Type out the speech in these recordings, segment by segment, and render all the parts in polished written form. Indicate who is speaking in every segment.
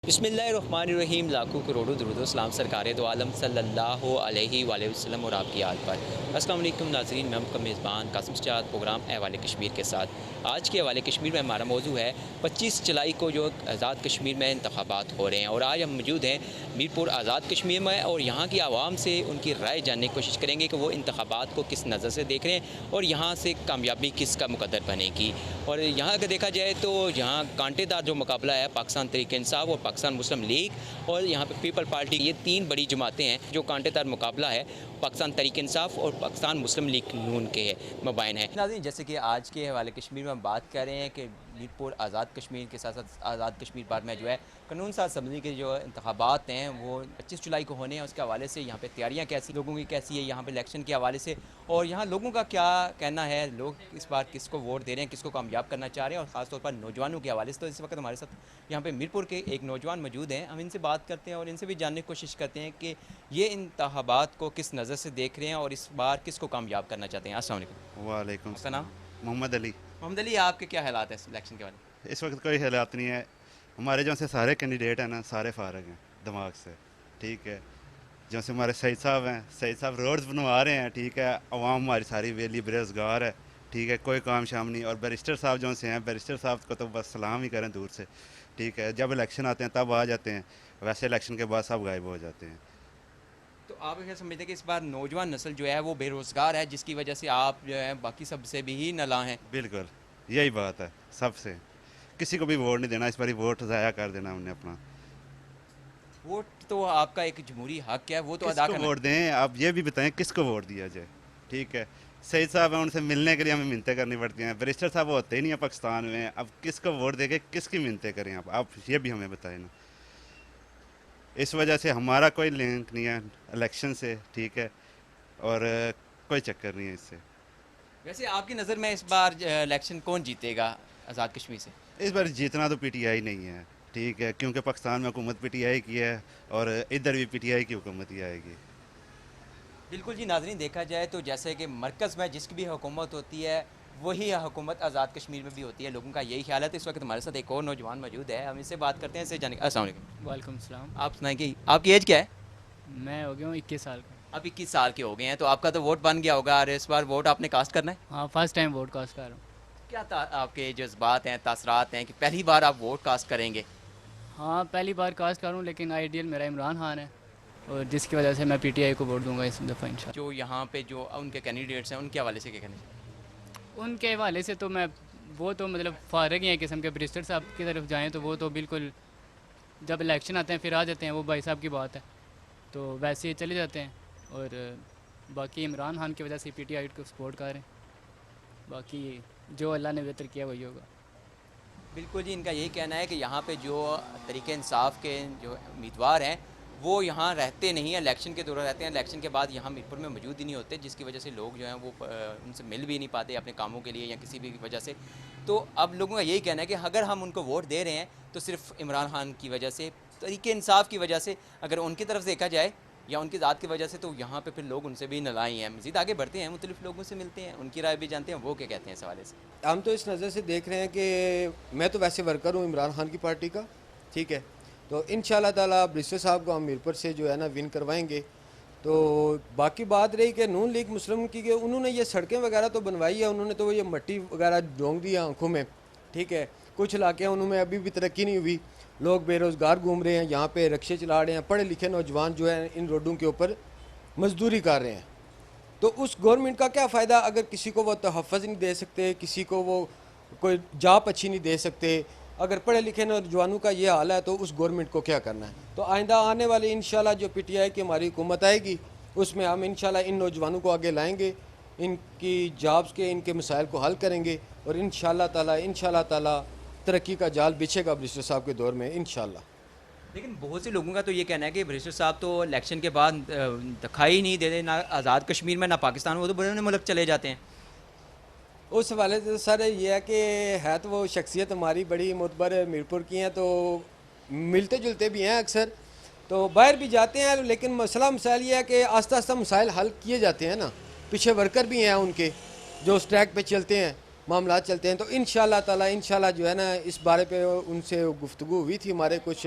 Speaker 1: बिस्मिल्लाहिर्रहमानिर्रहीम। लाखों करोड़ों दुरूद सलाम सरकार दो आलम सल्लल्लाहु अलैहि वसल्लम और आपकी याद पर। अस्सलाम वालेकुम नाज़रीन, मैं आपका मेज़बान कासिम सज्जाद प्रोग्राम अहवाल कश्मीर के साथ। आज के अहवाल कश्मीर में हमारा मौजू है 25 जुलाई को जो आज़ाद कश्मीर में इंतखाबात हो रहे हैं, और आज हम मौजूद हैं मीरपुर आज़ाद कश्मीर में, और यहाँ की आवाम से उनकी राय जानने की कोशिश करेंगे कि वो इंतखाबात को किस नज़र से देख रहे हैं और यहाँ से कामयाबी किसका मुकद्दर बनेगी। और यहाँ अगर देखा जाए तो यहाँ कांटेदार जो मुकाबला है पाकिस्तान तहरीक इंसाफ और पाकिस्तान मुस्लिम लीग और यहाँ पे पीपल पार्टी, ये तीन बड़ी जमातें हैं जो कांटेदार मुकाबला है पाकिस्तान तहरीक इंसाफ और पाकिस्तान मुस्लिम लीग नून के मबाइन है। नाज़रीन, जैसे कि आज के हवाले कश्मीर में हम बात कर रहे हैं कि मीरपुर आज़ाद कश्मीर के साथ साथ आज़ाद कश्मीर बाद में जो है कानून साज असम्बली के जो इंतखाबात हैं वो 25 जुलाई को होने हैं। उसके हवाले से यहाँ पे तैयारियाँ कैसी, लोगों की कैसी है यहाँ पे इलेक्शन के हवाले से, और यहाँ लोगों का क्या कहना है, लोग इस बार किसको वोट दे रहे हैं, किसको कामयाब करना चाह रहे हैं, और ख़ासतौर पर नौजवानों के हवाले से। तो इस वक्त हमारे साथ यहाँ पे मीरपुर के एक नौजवान मौजूद हैं, हम इनसे बात करते हैं और इनसे भी जानने की कोशिश करते हैं कि ये इंतखाबात को किस नज़र से देख रहे हैं और इस बार किसको कामयाब करना चाहते हैं। अस्सलाम वालेकुम।
Speaker 2: वालेकुम
Speaker 1: आपका नाम?
Speaker 2: मोहम्मद अली।
Speaker 1: मोहम्मद अली, आपके क्या हालात है इलेक्शन के बारे में?
Speaker 2: इस वक्त कोई हालात नहीं है। हमारे जो से सारे कैंडिडेट हैं ना, सारे फारग हैं दिमाग से। ठीक है, जो से हमारे सईद साहब हैं, सईद साहब रोड्स बनवा रहे हैं। ठीक है, अवाम हमारी सारी वेली बेरोज़गार है। ठीक है, कोई काम शाम नहीं। और बैरिस्टर साहब जो से हैं, बैरिस्टर साहब को तो बस सलाम ही करें दूर से। ठीक है, जब इलेक्शन आते हैं तब आ जाते हैं, वैसे इलेक्शन के बाद सब गायब हो जाते हैं।
Speaker 1: तो आप क्या समझते हैं कि इस बार नौजवान नस्ल जो है वो बेरोज़गार है, जिसकी वजह से आप जो है बाकी सब से भी ही नला हैं?
Speaker 2: बिल्कुल यही बात है। सबसे किसी को भी वोट नहीं देना, इस बार वोट ज़ाया कर देना उन्हें अपना।
Speaker 1: वोट तो आपका एक जमहूरी हक है, वो तो अदा
Speaker 2: किसको
Speaker 1: करना।
Speaker 2: वोट दें, आप ये भी बताएं किसको वोट दिया जाए। ठीक है, सईद साहब हैं, उनसे मिलने के लिए हमें मिन्नतें करनी पड़ती हैं। बैरिस्टर साहब वो होते ही नहीं है पाकिस्तान में। अब किसको वोट देके किसकी मिन्नतें करें आप ये भी हमें बताएं ना। इस वजह से हमारा कोई लिंक नहीं है इलेक्शन से। ठीक है, और कोई चक्कर नहीं है इससे।
Speaker 1: वैसे आपकी नज़र में इस बार इलेक्शन कौन जीतेगा आज़ाद कश्मीर से?
Speaker 2: इस बार जीतना तो पीटीआई नहीं है। ठीक है, क्योंकि पाकिस्तान में हुकूमत पीटीआई की है और इधर भी पीटीआई की हुकूमत ही आएगी।
Speaker 1: बिल्कुल जी नाज़रीन, देखा जाए तो जैसे कि मरकज़ में जिसकी भी हुकूमत होती है वही हुकूमत आज़ाद कश्मीर में भी होती है, लोगों का यही ख्याल है। तो इस वक्त हमारे साथ एक और नौजवान मौजूद है, हम इससे बात करते हैं, इससे जाने। अस्सलाम वालेकुम।
Speaker 3: वालेकुम सलाम।
Speaker 1: आप सुनाएं कि आपकी एज क्या है?
Speaker 3: मैं हो गया हूँ 21 साल का।
Speaker 1: आप 21 साल के हो गए हैं, तो आपका तो वोट बन गया होगा और इस बार वोट आपने कास्ट करना है।
Speaker 3: हाँ, फर्स्ट टाइम वोट कास्ट कर रहा हूँ।
Speaker 1: क्या आपके जज्बात हैं, तासरात हैं कि पहली बार आप वोट कास्ट करेंगे?
Speaker 3: हाँ, पहली बार कास्ट कर रहा हूँ, लेकिन आइडियल मेरा इमरान खान है और जिसकी वजह से मैं पीटीआई को वोट दूंगा इस दफ़ा इंशाल्लाह।
Speaker 1: जो यहाँ पे जो उनके कैंडिडेट्स हैं उनके हवाले से क्या कहना चाहिए?
Speaker 3: उनके हवाले से तो मैं वो तो मतलब फारग ही हैं किस्म के। बैरिस्टर साहब की तरफ जाएँ तो वो तो बिल्कुल जब इलेक्शन आते हैं फिर आ जाते हैं, वो भाई साहब की बात है, तो वैसे ही चले जाते हैं। और बाकी इमरान खान की वजह से पीटीआई को सपोर्ट कर रहे हैं। बाकी जो अल्लाह ने बेहतर किया वही होगा।
Speaker 1: बिल्कुल जी, इनका यही कहना है कि यहाँ पे जो तरीके इंसाफ के जो उम्मीदवार हैं वो यहाँ रहते नहीं हैं, इलेक्शन के दौरान रहते हैं, इलेक्शन के बाद यहाँ मीरपुर में मौजूद ही नहीं होते, जिसकी वजह से लोग जो हैं वो उनसे मिल भी नहीं पाते अपने कामों के लिए या किसी भी वजह से। तो अब लोगों का यही कहना है कि अगर हम उनको वोट दे रहे हैं तो सिर्फ इमरान खान की वजह से, तरीके इंसाफ की वजह से, अगर उनकी तरफ से देखा जाए या उनकी ज़ात की वजह से, तो यहाँ पे फिर लोग उनसे भी नालाई हैं। मज़ीद आगे बढ़ते हैं, मुख्तलिफ लोगों से मिलते हैं, उनकी राय भी जानते हैं, वो क्या कहते हैं इस हवाले से।
Speaker 4: हम तो इस नज़र से देख रहे हैं कि मैं तो वैसे वर्कर हूँ इमरान खान की पार्टी का। ठीक है, तो इंशाल्लाह ताला बैरिस्टर साहब को हम मीरपुर से जो है ना विन करवाएंगे। तो बाकी बात रही कि नून लीग मुस्लिम की, उन्होंने ये सड़कें वगैरह तो बनवाई है, उन्होंने तो ये मट्टी वगैरह झोंक दी है आँखों में। ठीक है, कुछ इलाके हैं उनमें अभी भी तरक्की नहीं हुई, लोग बेरोज़गार घूम रहे हैं, यहाँ पे रिक्शे चला रहे हैं, पढ़े लिखे नौजवान जो हैं इन रोडों के ऊपर मजदूरी कर रहे हैं। तो उस गवर्नमेंट का क्या फ़ायदा अगर किसी को वो तहफ़्फ़ुज़ नहीं दे सकते, किसी को वो कोई जॉब अच्छी नहीं दे सकते। अगर पढ़े लिखे नौजवानों का ये हाल है तो उस गवर्नमेंट को क्या करना है। तो आइंदा आने वाले इंशाल्लाह जो पीटीआई की हमारी हुकूमत आएगी उसमें हम इंशाल्लाह इन नौजवानों को आगे लाएंगे, इनकी जॉब्स के इनके मसाइल को हल करेंगे और इंशाल्लाह ताला तरक्की का जाल बिछेगा बैरिस्टर साहब के दौर में इंशाल्लाह।
Speaker 1: लेकिन बहुत से लोगों का तो ये कहना है कि बैरिस्टर साहब तो इलेक्शन के बाद दिखाई नहीं देते, ना आज़ाद कश्मीर में ना पाकिस्तान में, वो तो बड़े मुल्क चले जाते हैं।
Speaker 4: उस हवाले से सर ये है तो वो शख्सियत हमारी बड़ी मोतबर मीरपुर की हैं, तो मिलते जुलते भी हैं अक्सर, तो बाहर भी जाते हैं, लेकिन मसला मसाइल ये है कि आस्ता आस्ता मसाइल हल किए जाते हैं ना। पीछे वर्कर भी हैं उनके जो उस ट्रैक पे चलते हैं, मामला चलते हैं। तो इंशाल्लाह ताला इंशाल्लाह जो है ना इस बारे पे उनसे गुफ्तगू हुई थी। हमारे कुछ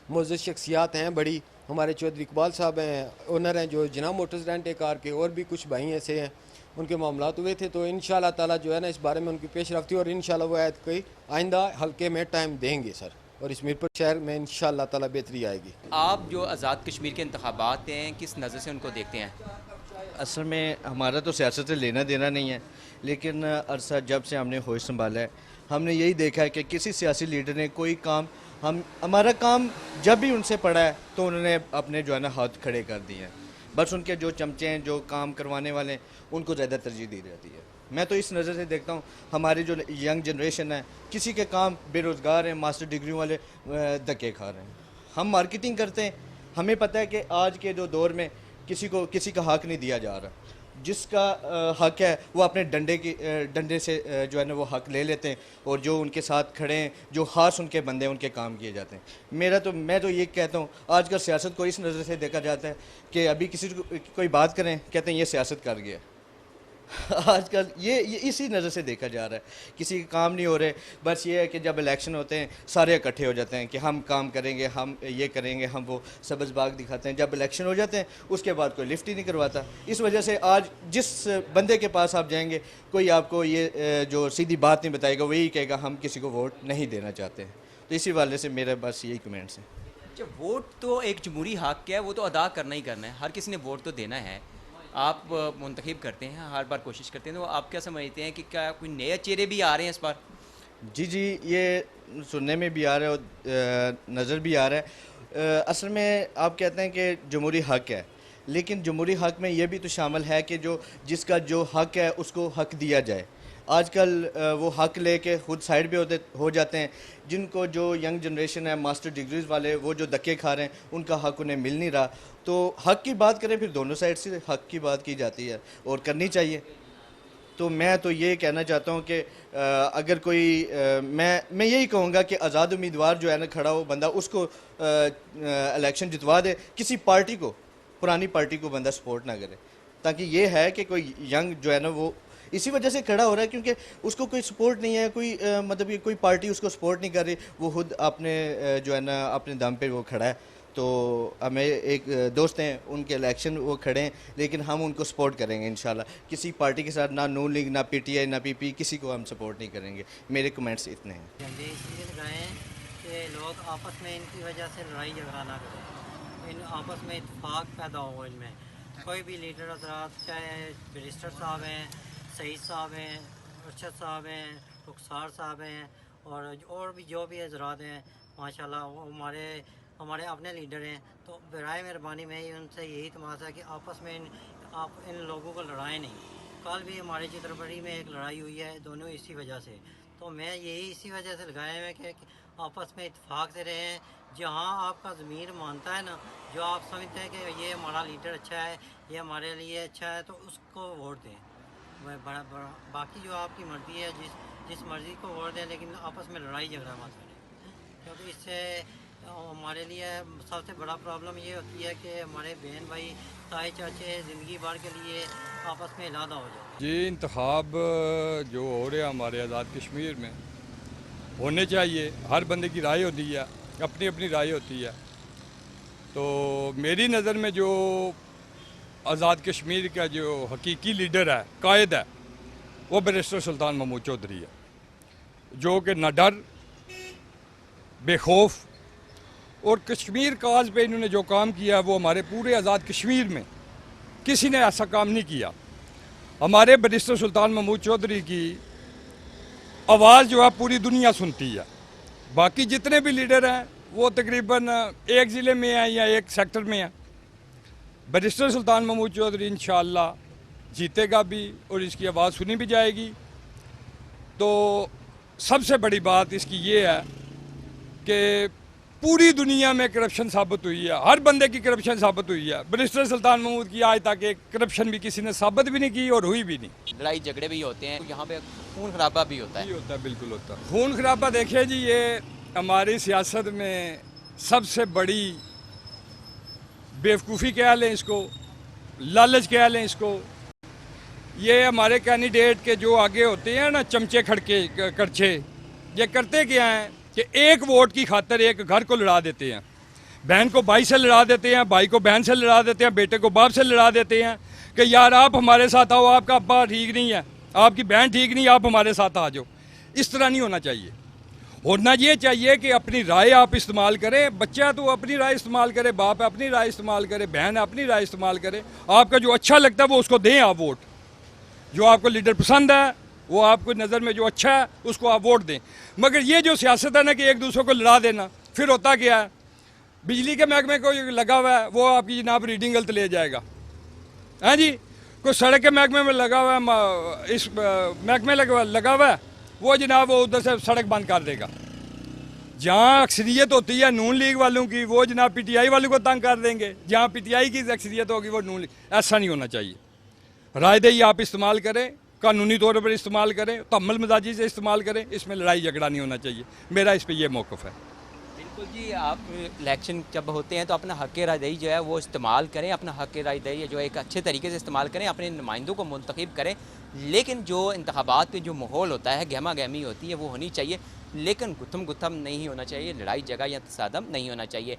Speaker 4: मुअज़्ज़ज़ शख्सियात हैं बड़ी, हमारे चौधरी इकबाल साहब हैं, ओनर हैं जो जिना मोटर्स रेंट ए कार के, और भी कुछ भाई ऐसे हैं, उनके मामलात हुए थे। तो इंशाल्लाह ताला जो है ना इस बारे में उनकी पेश रफ्ती, और इंशाल्लाह वो ऐत कोई आइंदा हल्के में टाइम देंगे सर, और इस मीरपुर शहर में इंशाल्लाह ताला बेहतरी आएगी।
Speaker 1: आप जो आज़ाद कश्मीर के इंतखाबात हैं किस नज़र से उनको देखते हैं?
Speaker 5: असल में हमारा तो सियासत से लेना देना नहीं है, लेकिन अरसा जब से हमने होश संभाला है हमने यही देखा है कि किसी सियासी लीडर ने कोई काम हमारा काम जब भी उनसे पड़ा है तो उन्होंने अपने जो है ना हाथ खड़े कर दिए हैं। बस उनके जो चमचे हैं, जो काम करवाने वाले हैं, उनको ज़्यादा तरजीह दी जाती है। मैं तो इस नज़र से देखता हूँ हमारी जो यंग जनरेशन है, किसी के काम बेरोज़गार हैं, मास्टर डिग्री वाले धक्के खा रहे हैं। हम मार्केटिंग करते हैं, हमें पता है कि आज के जो दौर में किसी का हक नहीं दिया जा रहा। जिसका हक है वो अपने डंडे से जो है ना वो हक ले लेते हैं, और जो उनके साथ खड़े हैं, जो खास उनके बंदे हैं, उनके काम किए जाते हैं। मैं तो ये कहता हूँ आजकल सियासत को इस नज़र से देखा जाता है कि अभी किसी को कोई बात करें कहते हैं ये सियासत कर गया। आजकल ये इसी नज़र से देखा जा रहा है, किसी के काम नहीं हो रहे। बस ये है कि जब इलेक्शन होते हैं सारे इकट्ठे हो जाते हैं कि हम काम करेंगे, हम ये करेंगे, हम वो सब्ज़ बाग दिखाते हैं। जब इलेक्शन हो जाते हैं उसके बाद कोई लिफ्ट ही नहीं करवाता। इस वजह से आज जिस बंदे के पास आप जाएंगे कोई आपको ये जो सीधी बात नहीं बताएगा, वही कहेगा हम किसी को वोट नहीं देना चाहते हैं। तो इसी वाले से मेरा बस यही कमेंट्स हैं।
Speaker 1: अच्छा, वोट तो एक जमहूरी हक है, वो तो अदा करना ही करना है, हर किसी ने वोट तो देना है। आप मुंतखब करते हैं, हर बार कोशिश करते हैं, तो आप क्या समझते हैं कि क्या कोई नए चेहरे भी आ रहे हैं इस बार?
Speaker 5: जी, ये सुनने में भी आ रहा है और नज़र भी आ रहा है। असल में आप कहते हैं कि जमहूरी हक है, लेकिन जमहूरी हक में ये भी तो शामिल है कि जिसका जो हक है उसको हक दिया जाए। आजकल वो हक लेके खुद साइड पे हो जाते हैं। जिनको जो यंग जनरेशन है, मास्टर डिग्रीज वाले, वो जो धक्के खा रहे हैं उनका हक उन्हें मिल नहीं रहा। तो हक की बात करें फिर दोनों साइड से हक की बात की जाती है और करनी चाहिए। तो मैं तो ये कहना चाहता हूँ कि अगर कोई मैं यही कहूँगा कि आज़ाद उम्मीदवार जो है ना खड़ा हो बंदा, उसको इलेक्शन जितवा दे। किसी पार्टी को, पुरानी पार्टी को बंदा सपोर्ट ना करे, ताकि ये है कि कोई यंग जो है ना वो इसी वजह से खड़ा हो रहा है क्योंकि उसको कोई सपोर्ट नहीं है, कोई मतलब कि कोई पार्टी उसको सपोर्ट नहीं कर रही, वो खुद अपने जो है ना अपने दम पे वो खड़ा है। तो हमें एक दोस्त हैं, उनके इलेक्शन वो खड़े हैं, लेकिन हम उनको सपोर्ट करेंगे इंशाल्लाह। किसी पार्टी के साथ ना नून लीग, ना पीटीआई, ना पीपी, किसी को हम सपोर्ट नहीं करेंगे। मेरे कमेंट्स इतने हैं।
Speaker 6: झंडे इसलिए लगाए हैं कि लोग आपस में इनकी वजह से लड़ाई झगड़ा ना करें, इन आपस में इत्तेफाक पैदा हो इनमें। कोई भी लीडर हजरात, चाहे बैरिस्टर साहब हैं, सईद साहब हैं, अरशद साहब हैं, रुखसार साहब हैं, और भी जो भी हजरात हैं माशाल्लाह वो हमारे अपने लीडर हैं। तो बराए मेहरबानी में उनसे यही तमाशा है कि आपस में आप इन लोगों को लड़ाएं नहीं। कल भी हमारे चित्रबड़ी में एक लड़ाई हुई है, दोनों इसी वजह से। तो मैं यही इसी वजह से लगाए हुए कि आपस में इत्तेफाक से रहें। जहाँ आपका ज़मीर मानता है ना, जो आप समझते हैं कि ये हमारा लीडर अच्छा है, ये हमारे लिए अच्छा है, तो उसको वोट दें। बड़ा बाकी जो आपकी मर्ज़ी है, जिस मर्ज़ी को वोट दें, लेकिन आपस में लड़ाई झगड़ा मत करें, क्योंकि इससे हमारे लिए सबसे बड़ा प्रॉब्लम ये होती है कि हमारे बहन भाई, ताए चाचे ज़िंदगी भर के लिए आपस में इलादा हो जाए।
Speaker 7: जी, इंतखाब जो हो रहे हैं हमारे आज़ाद कश्मीर में होने चाहिए। हर बंदे की राय होती है, अपनी अपनी राय होती है। तो मेरी नज़र में जो आज़ाद कश्मीर का जो हकीकी लीडर है, कायद है, वो बैरिस्टर सुल्तान महमूद चौधरी है, जो कि न डर, बेखौफ, और कश्मीर काज पे इन्होंने जो काम किया वो हमारे पूरे आज़ाद कश्मीर में किसी ने ऐसा काम नहीं किया। हमारे बैरिस्टर सुल्तान महमूद चौधरी की आवाज़ जो है पूरी दुनिया सुनती है। बाकी जितने भी लीडर हैं वो तकरीबन एक ज़िले में हैं या एक सेक्टर में हैं। बैरिस्टर सुल्तान महमूद चौधरी इंशाअल्लाह जीतेगा भी और इसकी आवाज़ सुनी भी जाएगी। तो सबसे बड़ी बात इसकी ये है कि पूरी दुनिया में करप्शन साबित हुई है, हर बंदे की करप्शन साबित हुई है। बैरिस्टर सुल्तान महमूद की आज तक एक करप्शन भी किसी ने साबित भी नहीं की और हुई भी नहीं।
Speaker 1: लड़ाई झगड़े भी होते हैं, यहाँ पे खून खराबा भी होता है।
Speaker 7: होता है, बिल्कुल होता है। खून खराबा देखिए जी, ये हमारी सियासत में सबसे बड़ी बेवकूफ़ी कह लें इसको, लालच कह लें इसको, ये हमारे कैंडिडेट के जो आगे होते हैं ना चमचे खड़के करछे, ये करते क्या हैं कि एक वोट की खातर एक घर को लड़ा देते हैं, बहन को भाई से लड़ा देते हैं, भाई को बहन से लड़ा देते हैं, बेटे को बाप से लड़ा देते हैं कि यार आप हमारे साथ आओ, आपका अब्बा ठीक नहीं है, आपकी बहन ठीक नहीं, आप हमारे साथ आ जाओ। इस तरह नहीं होना चाहिए। होना ये चाहिए कि अपनी राय आप इस्तेमाल करें, बच्चा तो अपनी राय इस्तेमाल करे, बाप अपनी राय इस्तेमाल करे, बहन अपनी राय इस्तेमाल करे, आपका जो अच्छा लगता है वो उसको दें आप वोट। जो आपको लीडर पसंद है, वो आपको नज़र में जो अच्छा है उसको आप वोट दें। मगर ये जो सियासत है ना कि एक दूसरे को लड़ा देना, फिर होता क्या है, बिजली के महकमे को लगा हुआ है वो आपकी जनाब रीडिंग गलत ले जाएगा, हाँ जी। कोई सड़क के महकमे में लगा हुआ है, इस महकमे लगा हुआ है, वो जनाब वो उधर से सड़क बंद कर देगा। जहाँ अक्सरियत होती है नून लीग वालों की, वो जनाब पीटीआई वालों को तंग कर देंगे। जहाँ पीटीआई की अक्सरियत होगी वो नून लीग। ऐसा नहीं होना चाहिए। रायदही आप इस्तेमाल करें, कानूनी तौर पर इस्तेमाल करें, तम्मल मजाजी से इस्तेमाल करें, इसमें लड़ाई झगड़ा नहीं होना चाहिए। मेरा इस पर यह मौक़िफ़ है।
Speaker 1: बिल्कुल जी, आप इलेक्शन जब होते हैं तो अपना हक़ रायदही जो है वो इस्तेमाल करें, अपना हक़ रायदही जो एक अच्छे तरीके से इस्तेमाल करें, अपने नुमाइंदों को मुंतखब करें। लेकिन जो इंतखाबात पे जो माहौल होता है, गहमा गहमी होती है, वो होनी चाहिए, लेकिन गुत्थम नहीं होना चाहिए, लड़ाई झगड़ा या तसादम नहीं होना चाहिए।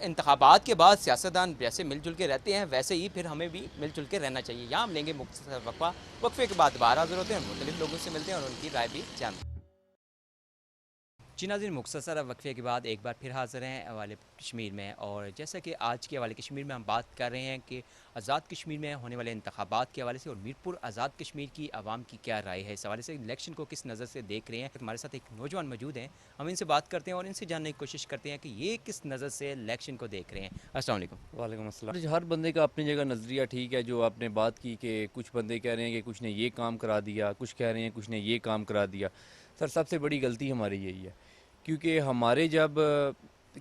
Speaker 1: इंतखाबात के बाद सियासतदान जैसे मिलजुल के रहते हैं वैसे ही फिर हमें भी मिलजुल के रहना चाहिए। यहाँ हम लेंगे मुख्तसर वक्फा, वक्फे के बाद दोबारा हाज़िर होते हैं, मुख्तलिफ लोगों से मिलते हैं और उनकी राय भी जानते हैं। जी नाज़रीन, मुख्तसर वक्फे के बाद एक बार फिर हाज़िर हैं अवाले कश्मीर में। और जैसा कि आज के अवाले कश्मीर में हम बात कर रहे हैं कि आज़ाद कश्मीर में होने वाले इंतखाबात के हवाले से और मीरपुर आज़ाद कश्मीर की आवाम की क्या राय है, इस हवाले से इलेक्शन को किस नज़र से देख रहे हैं। हमारे साथ एक नौजवान मौजूद हैं, हम इनसे बात करते हैं और इनसे जानने की कोशिश करते हैं कि ये किस नज़र से इलेक्शन को देख रहे हैं। अस्सलाम वालेकुम।
Speaker 8: वालेकुम अस्सलाम। हर बंदे का अपनी जगह नज़रिया ठीक है। जो आपने बात की कि कुछ बंदे कह रहे हैं कि कुछ ने ये काम करा दिया, कुछ कह रहे हैं कुछ ने ये काम करा दिया। सर सबसे बड़ी गलती हमारी यही है, क्योंकि हमारे जब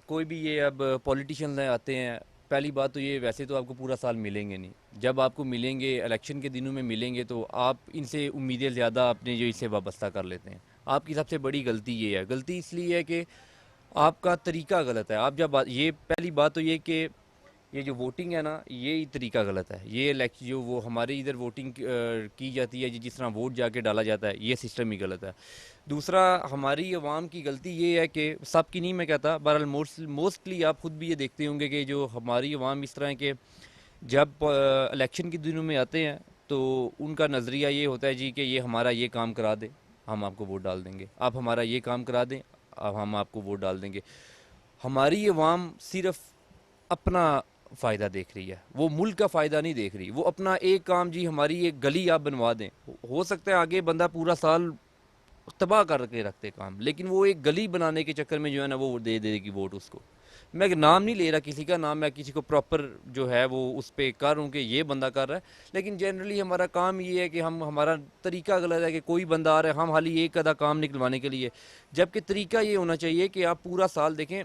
Speaker 8: कोई भी ये अब पॉलिटिशियन आते हैं, पहली बात तो ये वैसे तो आपको पूरा साल मिलेंगे नहीं। जब आपको मिलेंगे इलेक्शन के दिनों में मिलेंगे तो आप इनसे उम्मीदें ज़्यादा अपने जो इससे वाबस्ता कर लेते हैं। आपकी सबसे बड़ी गलती ये है। गलती इसलिए है कि आपका तरीका गलत है। आप जब ये पहली बात तो ये कि ये जो वोटिंग है ना, ये तरीका गलत है। ये इलेक्शन जो वो हमारे इधर वोटिंग की जाती है, जिस तरह वोट जाके डाला जाता है, ये सिस्टम ही गलत है। दूसरा, हमारी आवाम की गलती ये है कि सबकी नहीं मैं कहता, बहरहाल मोस्टली आप ख़ुद भी ये देखते होंगे कि जो हमारी आवाम इस तरह है कि जब इलेक्शन के दिनों में आते हैं तो उनका नज़रिया ये होता है जी कि ये हमारा ये काम करा दे, हम आपको वोट डाल देंगे। आप हमारा ये काम करा दें, अब हम आपको वोट डाल देंगे। हमारी आवाम सिर्फ अपना फ़ायदा देख रही है, वो मुल्क का फ़ायदा नहीं देख रही। वो अपना एक काम, जी हमारी एक गली आप बनवा दें, हो सकता है आगे बंदा पूरा साल तबाह करके रखते काम, लेकिन वो एक गली बनाने के चक्कर में जो है ना वो दे देगी वोट उसको। मैं नाम नहीं ले रहा किसी का, नाम मैं किसी को प्रॉपर जो है वो उस पर कर रहा हूँ कि ये बंदा कर रहा है, लेकिन जनरली हमारा काम ये है कि हमारा तरीका गलत है कि कोई बंदा आ रहा है हम हाली एक आधा काम निकलवाने के लिए, जबकि तरीका ये होना चाहिए कि आप पूरा साल देखें।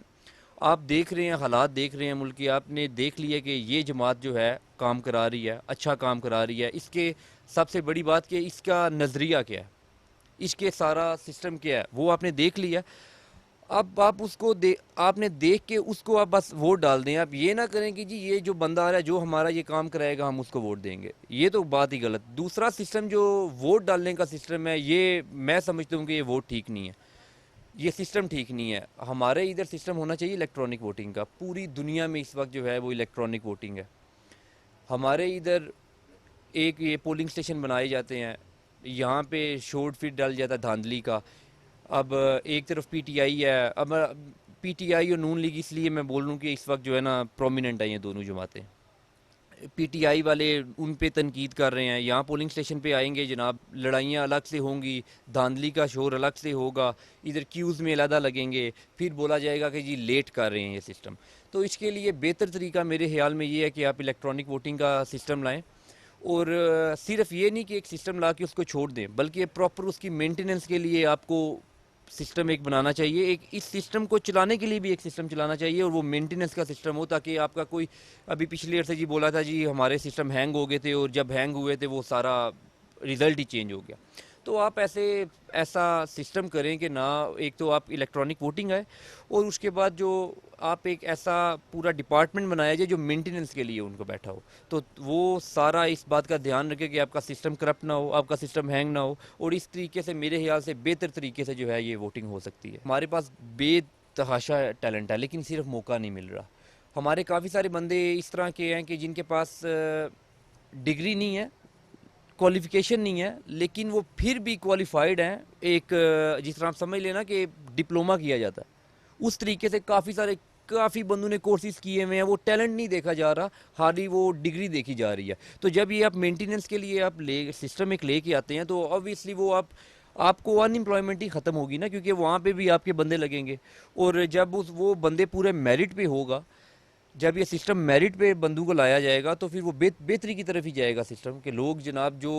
Speaker 8: आप देख रहे हैं, हालात देख रहे हैं मुल्क की, आपने देख लिया कि ये जमात जो है काम करा रही है, अच्छा काम करा रही है। इसके सबसे बड़ी बात कि इसका नज़रिया क्या है, इसके सारा सिस्टम क्या है, वो आपने देख लिया। अब आप उसको आपने देख के उसको आप बस वोट डाल दें। आप ये ना करें कि जी ये जो बंदा आ रहा है जो हमारा ये काम कराएगा हम उसको वोट देंगे, ये तो बात ही गलत। दूसरा सिस्टम जो वोट डालने का सिस्टम है, ये मैं समझता हूँ कि ये वोट ठीक नहीं है, ये सिस्टम ठीक नहीं है। हमारे इधर सिस्टम होना चाहिए इलेक्ट्रॉनिक वोटिंग का। पूरी दुनिया में इस वक्त जो है वो इलेक्ट्रॉनिक वोटिंग है। हमारे इधर एक ये पोलिंग स्टेशन बनाए जाते हैं, यहाँ पे शोर फिट डाल जाता है धांधली का। अब एक तरफ पीटीआई है, अब पीटीआई और नून लीग इसलिए मैं बोल रहा हूँ कि इस वक्त जो है ना प्रोमिनेंट है ये दोनों जमातें। पीटीआई वाले उन पे तनकीद कर रहे हैं, यहाँ पोलिंग स्टेशन पे आएंगे जनाब, लड़ाइयाँ अलग से होंगी, धांधली का शोर अलग से होगा, इधर क्यूज़ में अलहदा लगेंगे, फिर बोला जाएगा कि जी लेट कर रहे हैं ये सिस्टम। तो इसके लिए बेहतर तरीका मेरे ख्याल में ये है कि आप इलेक्ट्रॉनिक वोटिंग का सिस्टम लाएँ, और सिर्फ ये नहीं कि एक सिस्टम ला के उसको छोड़ दें, बल्कि प्रॉपर उसकी मेंटेनेंस के लिए आपको सिस्टम एक बनाना चाहिए। एक इस सिस्टम को चलाने के लिए भी एक सिस्टम चलाना चाहिए, और वो मेंटेनेंस का सिस्टम हो, ताकि आपका कोई अभी पिछले ईयर से जी बोला था जी हमारे सिस्टम हैंग हो गए थे, और जब हैंग हुए थे वो सारा रिज़ल्ट ही चेंज हो गया। तो आप ऐसा सिस्टम करें कि ना, एक तो आप इलेक्ट्रॉनिक वोटिंग है, और उसके बाद जो आप एक ऐसा पूरा डिपार्टमेंट बनाया जाए जो मेंटेनेंस के लिए उनको बैठा हो, तो वो सारा इस बात का ध्यान रखे कि आपका सिस्टम करप्ट ना हो, आपका सिस्टम हैंग ना हो, और इस तरीके से मेरे ख्याल से बेहतर तरीके से जो है ये वोटिंग हो सकती है। हमारे पास बेतहाशा टैलेंट है, लेकिन सिर्फ मौका नहीं मिल रहा। हमारे काफ़ी सारे बंदे इस तरह के हैं कि जिनके पास डिग्री नहीं है, क्वालिफ़िकेशन नहीं है, लेकिन वो फिर भी क्वालिफाइड हैं। एक जिस तरह आप समझ लेना कि डिप्लोमा किया जाता है, उस तरीके से काफ़ी बंदों ने कोर्सेज़ किए हुए हैं, वो टैलेंट नहीं देखा जा रहा, खाली वो डिग्री देखी जा रही है। तो जब ये आप मेंटेनेंस के लिए आप सिस्टम एक लेके आते हैं, तो ऑब्वियसली वो आपको अनएम्प्लॉयमेंट ही ख़त्म होगी ना, क्योंकि वहाँ पे भी आपके बंदे लगेंगे। और जब वो बंदे पूरे मेरिट पे होगा, जब ये सिस्टम मेरिट पे बंदों को लाया जाएगा, तो फिर वो बेहतरी की तरफ ही जाएगा सिस्टम, कि लोग जनाब जो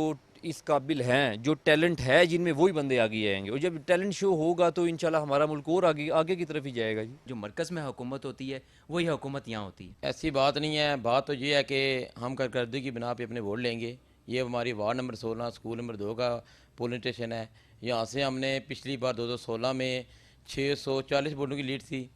Speaker 8: इस काबिल हैं, जो टैलेंट है जिनमें, वही बंदे आगे आएंगे। और जब टैलेंट शो होगा तो इंशाल्लाह हमारा मुल्क और आगे की तरफ ही जाएगा जी।
Speaker 1: जो मरकज़ में हुकूमत होती है वही हुकूमत यहाँ होती है।
Speaker 9: ऐसी बात नहीं है। बात तो ये है कि हम कारकर्दगी की बिना पे अपने वोट लेंगे। ये हमारी वार्ड नंबर 16 स्कूल नंबर 2 का पोलिंग स्टेशन है। यहाँ से हमने पिछली बार 2016 में 640 वोटों की लीड थी।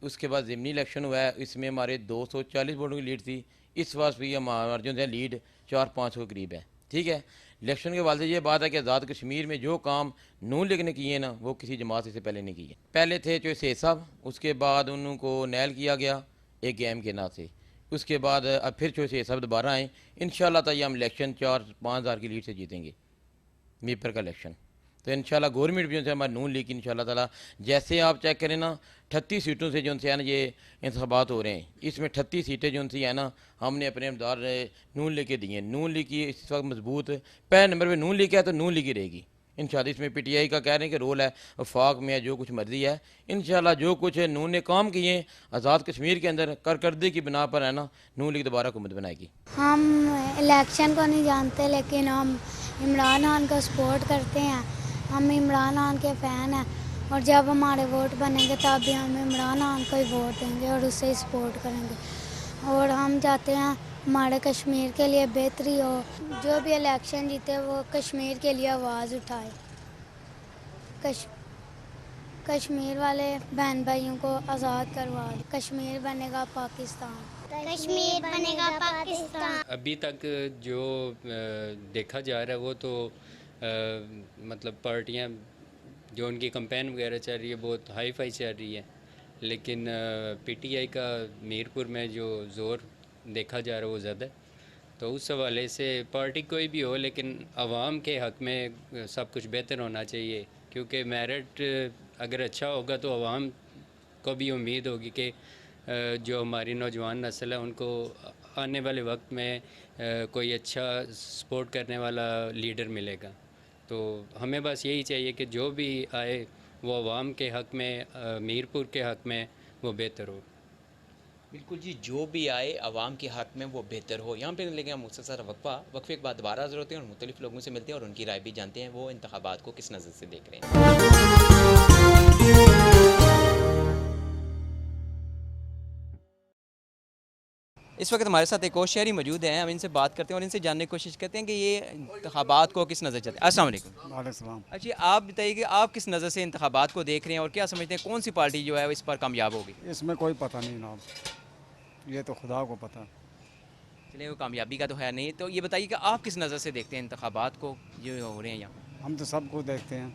Speaker 9: उसके बाद ज़िमनी इलेक्शन हुआ है, इसमें हमारे 240 वोटों की लीड थी। इस बार भी हमारा जो है लीड 4-5 के करीब है। ठीक है, इलेक्शन के बाद से ये बात है कि आज़ाद कश्मीर में जो काम नून लीग ने किए ना, वो किसी जमात से पहले नहीं किए। पहले थे जो सेठ साहब, उसके बाद उनको नैल किया गया एक गेम के नाम से। उसके बाद अब फिर जो सेठ साहब दोबारा आए, इंशाल्लाह ताला हम इलेक्शन 4-5 हज़ार की लीड से जीतेंगे मीरपुर का इलेक्शन। तो इंशाल्लाह गवर्नमेंट भी जो है हमारे नून लीग की इंशाल्लाह ताला, जैसे आप चेक करें ना, 38 सीटों से जो है ना ये इंतखाबात हो रहे हैं, इसमें 38 सीटें जो है ना हमने अपने उम्मीदवार नून लीग के दिए। नून लीग की इस वक्त मजबूत पहले नंबर पे नून लीग है, तो नून लीग ही रहेगी इंशाल्लाह। इसमें PTI का कह रहे हैं कि रोल है, वफाक में है, जो कुछ मर्जी है। इंशाल्लाह जो कुछ नून ने काम किए आज़ाद कश्मीर के अंदर कारकर्दगी की बिना पर है ना, नून लीग दोबारा हुकूमत बनाएगी।
Speaker 10: हम इलेक्शन को नहीं जानते, लेकिन हम इमरान खान को सपोर्ट करते हैं। हम इमरान खान के फ़ैन हैं, और जब हमारे वोट बनेंगे तब भी हम इमरान खान को ही वोट देंगे और उससे ही सपोर्ट करेंगे। और हम चाहते हैं हमारे कश्मीर के लिए बेहतरी हो, जो भी इलेक्शन जीते वो कश्मीर के लिए आवाज़ उठाए। कश्मीर वाले बहन भाइयों को आज़ाद करवा दे। कश्मीर बनेगा पाकिस्तान, कश्मीर बनेगा पाकिस्तान।
Speaker 11: अभी तक जो देखा जा रहा है वो तो मतलब पार्टियां जो उनकी कैंपेन वगैरह चल रही है बहुत हाई फाई चल रही है, लेकिन PTI का मीरपुर में जो ज़ोर देखा जा रहा है वो ज़्यादा है। तो उस हवाले से पार्टी कोई भी हो, लेकिन आवाम के हक़ में सब कुछ बेहतर होना चाहिए, क्योंकि मेरिट अगर अच्छा होगा तो आवाम को भी उम्मीद होगी कि जो हमारी नौजवान नस्ल है उनको आने वाले वक्त में कोई अच्छा सपोर्ट करने वाला लीडर मिलेगा। तो हमें बस यही चाहिए कि जो भी आए वो आवाम के हक़ में, मीरपुर के हक़ में वो बेहतर हो।
Speaker 1: बिल्कुल जी, जो भी आए आवाम के हक़ में वो बेहतर हो। यहाँ पे लेंगे हम मुख्तसर वक्फे के बाद दोबारा ज़रूरत है और मुख्तलिफ लोगों से मिलते हैं और उनकी राय भी जानते हैं, वो इंतखाबात को किस नज़र से देख रहे हैं। इस वक्त हमारे साथ एक और शहरी मौजूद हैं, हम इनसे बात करते हैं और इनसे जानने की कोशिश करते हैं कि ये इंतखाबात को किस नज़र चलते हैं। अस्सलाम वालेकुम।
Speaker 12: वालेकुम।
Speaker 1: अच्छा, आप बताइए कि आप किस नज़र से इंतखाबात को देख रहे हैं और क्या समझते हैं कौन सी पार्टी जो है इस पर कामयाब होगी?
Speaker 12: इसमें कोई पता नहीं ना, ये तो खुदा को पता।
Speaker 1: चलिए, वो कामयाबी का तो है नहीं। तो ये बताइए कि आप किस नज़र से देखते हैं इंतखाबात को जो हो रहे हैं यहाँ?
Speaker 12: हम तो सबको देखते हैं,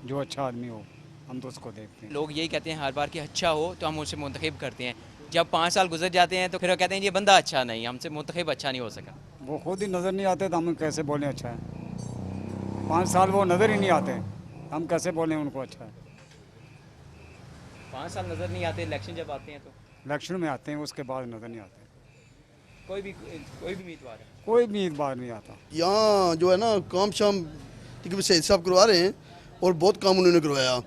Speaker 12: जो अच्छा आदमी हो हम तो उसको देखते हैं।
Speaker 1: लोग यही कहते हैं हर बार कि अच्छा हो तो हम उसे मुंतखब करते हैं। जब 5 साल गुजर जाते हैं तो फिर वो कहते हैं ये बंदा अच्छा नहीं, हमसे मुंतखब अच्छा नहीं हो सका।
Speaker 12: वो खुद ही नज़र नहीं आते तो हम कैसे बोलें अच्छा है? 5 साल वो नज़र ही नहीं आते, हम कैसे बोलें उनको अच्छा है?
Speaker 1: 5 साल नज़र नहीं आते, इलेक्शन जब आते हैं तो
Speaker 12: इलेक्शन में आते हैं, उसके बाद नज़र नहीं आते।
Speaker 1: कोई भी उम्मीदवार है,
Speaker 12: कोई भी उम्मीदवार नहीं आता।
Speaker 13: यहाँ जो है ना काम शाम तकरीबन सैयद साहब करवा रहे हैं और बहुत काम उन्होंने करवाया,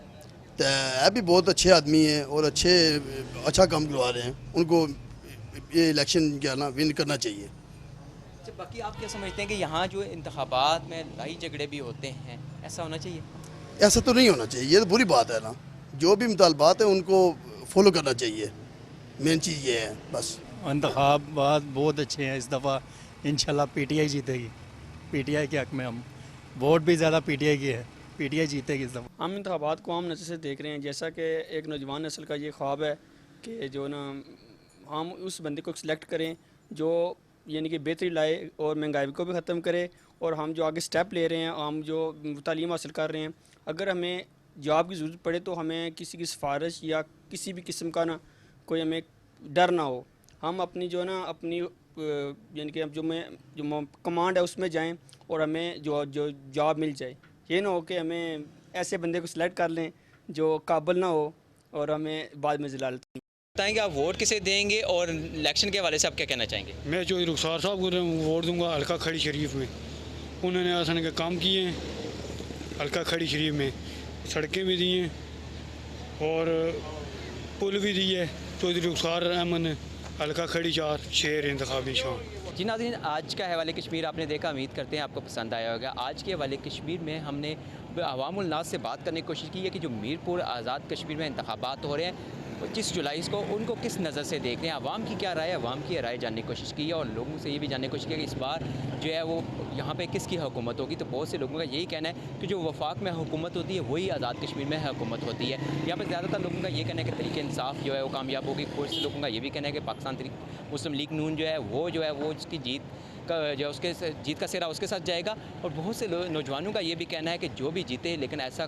Speaker 13: तो है भी बहुत अच्छे आदमी हैं और अच्छा काम करवा रहे हैं। उनको ये इलेक्शन क्या ना विन करना चाहिए।
Speaker 1: अच्छा, बाकी आप क्या समझते हैं कि यहाँ जो इंतखाबात में लड़ाई झगड़े भी होते हैं, ऐसा होना चाहिए?
Speaker 13: ऐसा तो नहीं होना चाहिए, ये तो बुरी बात है ना। जो भी मुतालबात है उनको फॉलो करना चाहिए, मेन चीज़ ये है बस।
Speaker 14: इंतखाबात बहुत अच्छे हैं, इस दफ़ा इंशाल्लाह PTI जीतेगी। PTI के हक़ में हम वोट भी ज़्यादा पीटीआई की है, पीटीआई जीतेगी इस दफ़ा।
Speaker 15: हम इंतखाबात को आम नज़र से देख रहे हैं, जैसा कि एक नौजवान नस्ल का ये ख्वाब है कि जो ना हम उस बंदे को सिलेक्ट करें जो यानी कि बेहतरी लाए और महंगाई को भी ख़त्म करे, और हम जो आगे स्टेप ले रहे हैं, हम जो तालीम हासिल कर रहे हैं, अगर हमें जॉब की ज़रूरत पड़े तो हमें किसी की सिफारिश या किसी भी किस्म का ना कोई हमें डर ना हो। हम अपनी जो ना अपनी यानी कि जो कमांड है उसमें जाएं और हमें जो जॉब मिल जाए। ये ना हो कि हमें ऐसे बंदे को सिलेक्ट कर लें जो काबिल ना हो और हमें बाद में ज़लालत।
Speaker 1: बताएंगे आप वोट किसे देंगे और इलेक्शन के हवाले से आप क्या कहना चाहेंगे?
Speaker 16: मैं जो रुखसार साहब को वोट दूंगा हल्का खड़ी शरीफ में। उन्होंने आसान के काम किए हैं हल्का खड़ी शरीफ में, सड़कें भी दी हैं और पुल भी दी है। चौधरी रुखसार अहमद ने हल्का खड़ी 4 शेर इंतखाबी शान।
Speaker 1: जी नाज़रीन, आज का हवाले कश्मीर आपने देखा, उम्मीद करते हैं आपको पसंद आया होगा। आज के हवाले कश्मीर में हमने अवामुल नास से बात करने की कोशिश की है कि जो मीरपुर आज़ाद कश्मीर में इंतखाबात हो रहे हैं 25 जुलाई को, उनको किस नज़र से देख रहे हैं, आवाम की क्या राय है, आवाम की राय जानने की कोशिश की है और लोगों से ये भी जानने की कोशिश की है कि इस बार जो है वो यहाँ पे किसकी हुकूमत होगी। तो बहुत से लोगों का यही कहना है कि जो वफाक में हुकूमत होती है वही आज़ाद कश्मीर में हुकूमत होती है। यहाँ पर ज़्यादातर लोगों का ये कहना है कि तरीके इंसाफ जो है वो कामयाब होगी। कुछ लोगों का ये भी कहना है कि पाकिस्तान मुस्लिम लीग नून जो है वो उसकी जीत का जो उसके जीत का सिरा उसके साथ जाएगा। और बहुत से नौजवानों का ये भी कहना है कि जो भी जीते लेकिन ऐसा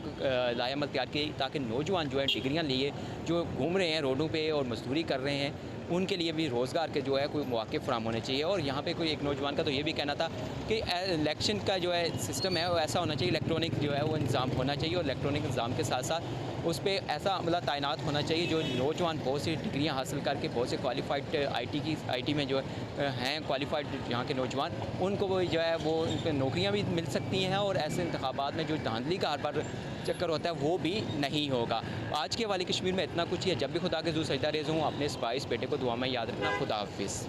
Speaker 1: लायामल तैयार किए ताकि नौजवान जो है डिग्रियाँ लिए जो घूम रहे हैं रोडों पे और मजदूरी कर रहे हैं उनके लिए भी रोज़गार के जो है कोई मौके फराम होने चाहिए। और यहाँ पे कोई एक नौजवान का तो ये भी कहना था कि इलेक्शन का जो है सिस्टम है वो ऐसा होना चाहिए, इलेक्ट्रॉनिक जो है वो इंतज़ाम होना चाहिए और इलेक्ट्रॉनिक इंतज़ाम के साथ साथ उस पर ऐसा अमला तैनात होना चाहिए जो नौजवान बहुत सी डिग्रियाँ हासिल करके बहुत से क्वालिफाइड आई.टी में जो हैं क्वालिफाइड यहाँ के नौजवान, उनको वो जो है वो नौकरियाँ भी मिल सकती हैं और ऐसे इंतखाबात में जो धांधली का हर बार चक्कर होता है वो भी नहीं होगा। आज के वाले कश्मीर में इतना कुछ ही है। जब भी खुदा के ज़ू सजदा रेज़ हूँ, अपने इस 22 बेटे को दुआ में याद रखना। खुदा हाफिज़।